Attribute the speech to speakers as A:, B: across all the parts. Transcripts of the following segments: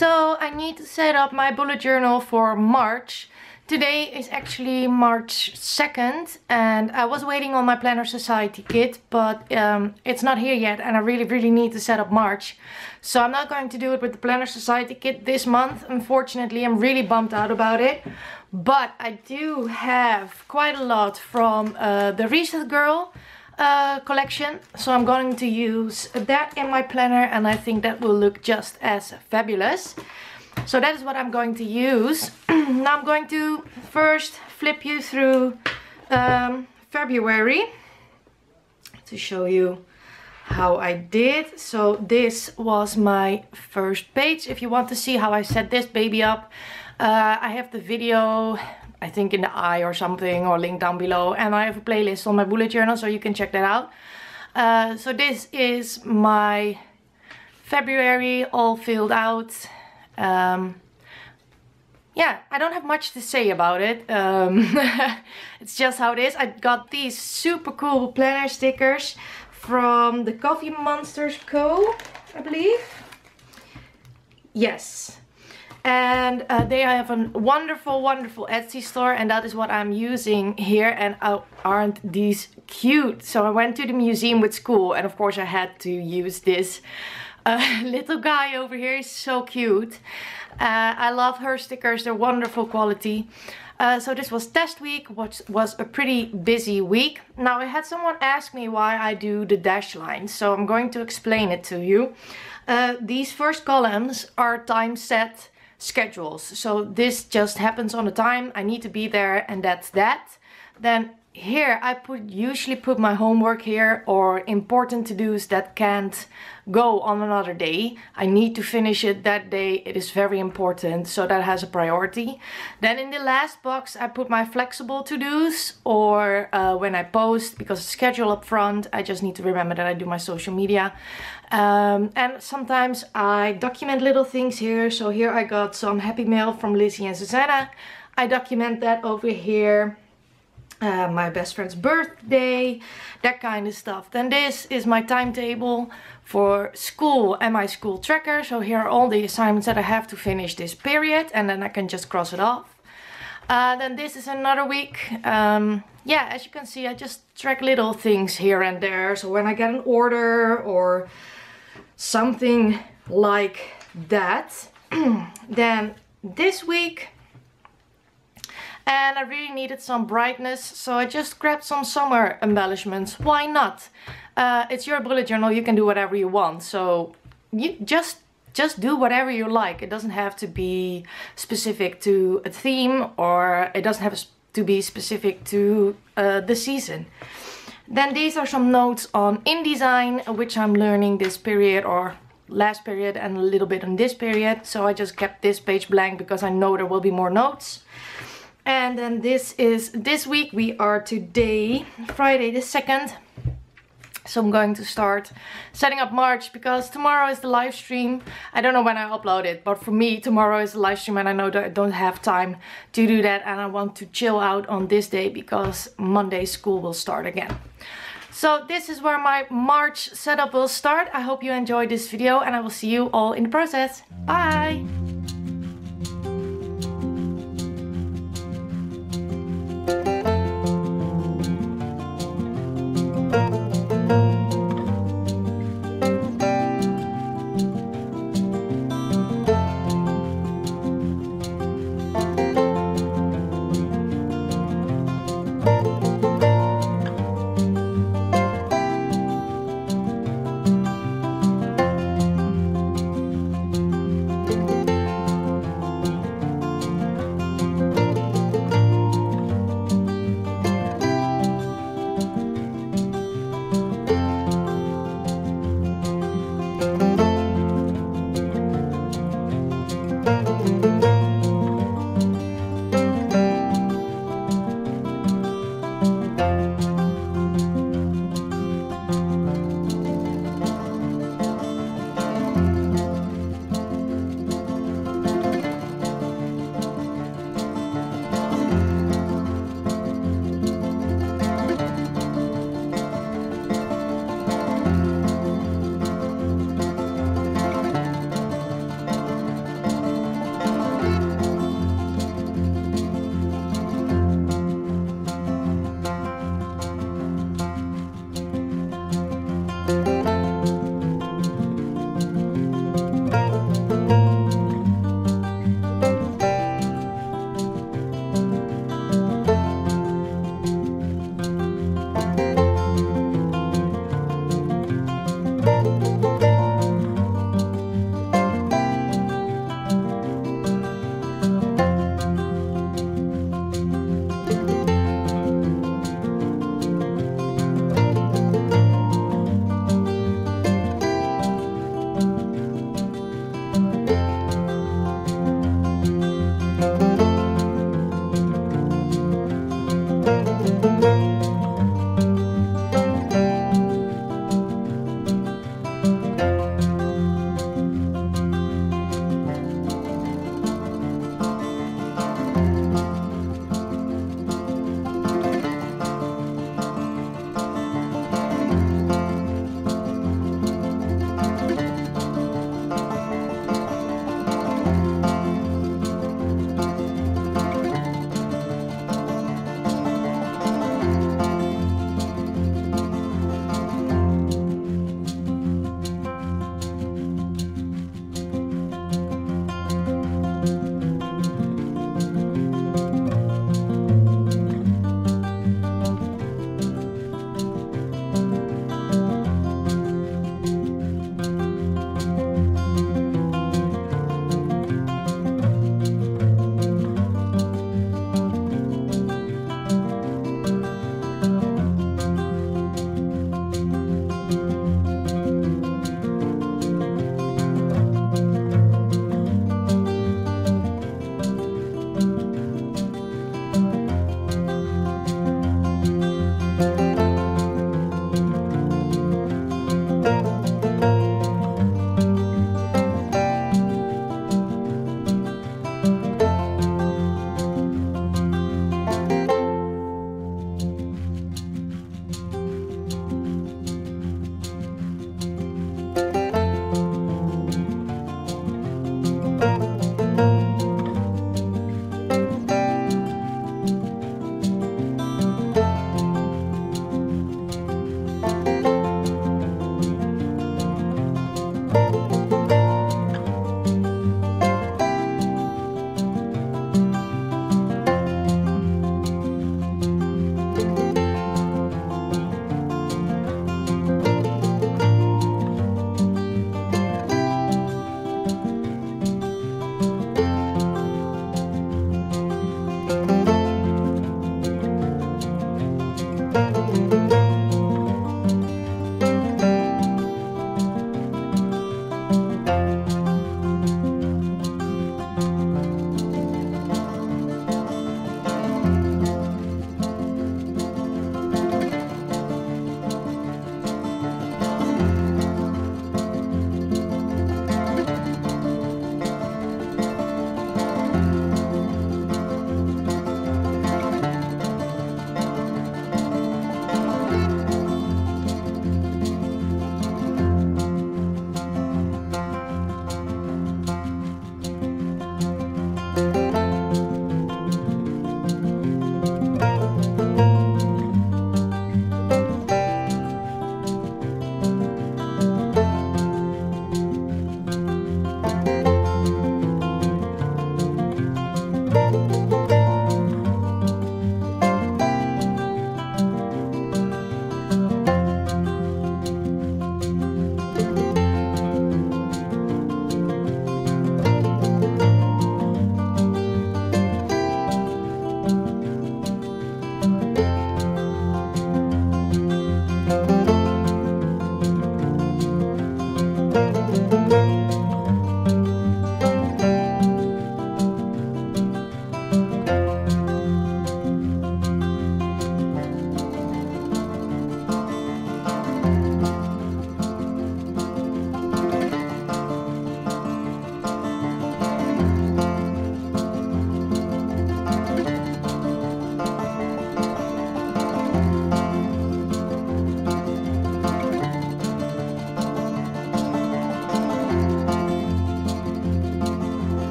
A: So I need to set up my bullet journal for March. Today is actually March 2nd and I was waiting on my Planner Society kit, but it's not here yet and I really need to set up March. So I'm not going to do it with the Planner Society kit this month. Unfortunately, I'm really bummed out about it. But I do have quite a lot from the Recent Girl collection. So I'm going to use that in my planner and I think that will look just as fabulous. So that is what I'm going to use. Now I'm going to first flip you through February to show you how I did. So this was my first page. If you want to see how I set this baby up, I have the video, I think in the eye or something, or link down below. And I have a playlist on my bullet journal, so you can check that out. So this is my February all filled out. Yeah, I don't have much to say about it. It's just how it is. I got these super cool planner stickers from the Coffee Monsters Co., I believe. Yes. And they have a wonderful Etsy store, and that is what I'm using here. And aren't these cute? So I went to the museum with school and of course I had to use this little guy over here. Is so cute. I love her stickers, they're wonderful quality. So this was test week, which was a pretty busy week. Now I had someone ask me why I do the dash line, so I'm going to explain it to you. These first columns are time set schedules, so this just happens on a time. I need to be there and that's that. Then here I usually put my homework here, or important to-dos that can't go on another day. I need to finish it that day, it is very important, so that has a priority. Then in the last box I put my flexible to-dos, or when I post, because it's schedule up front, I just need to remember that I do my social media. And sometimes I document little things here. So here I got some happy mail from Lizzie and Susanna. I document that over here. My best friend's birthday, that kind of stuff. Then this is my timetable for school and my school tracker. So here are all the assignments that I have to finish this period, and then I can just cross it off. Then this is another week. Yeah, as you can see, I just track little things here and there. So when I get an order or something like that. Then this week, and I really needed some brightness, so I just grabbed some summer embellishments. Why not? It's your bullet journal, you can do whatever you want. So you just do whatever you like. It doesn't have to be specific to a theme, or it doesn't have to be specific to the season. Then these are some notes on InDesign, which I'm learning this period, or last period, and a little bit on this period. So I just kept this page blank because I know there will be more notes. And then this week, we are today, Friday the 2nd. So I'm going to start setting up March, because tomorrow is the live stream. I don't know when I upload it, but for me tomorrow is the live stream and I know that I don't have time to do that, and I want to chill out on this day because Monday school will start again. So this is where my March setup will start. I hope you enjoyed this video and I will see you all in the process. Bye!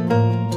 A: Bye.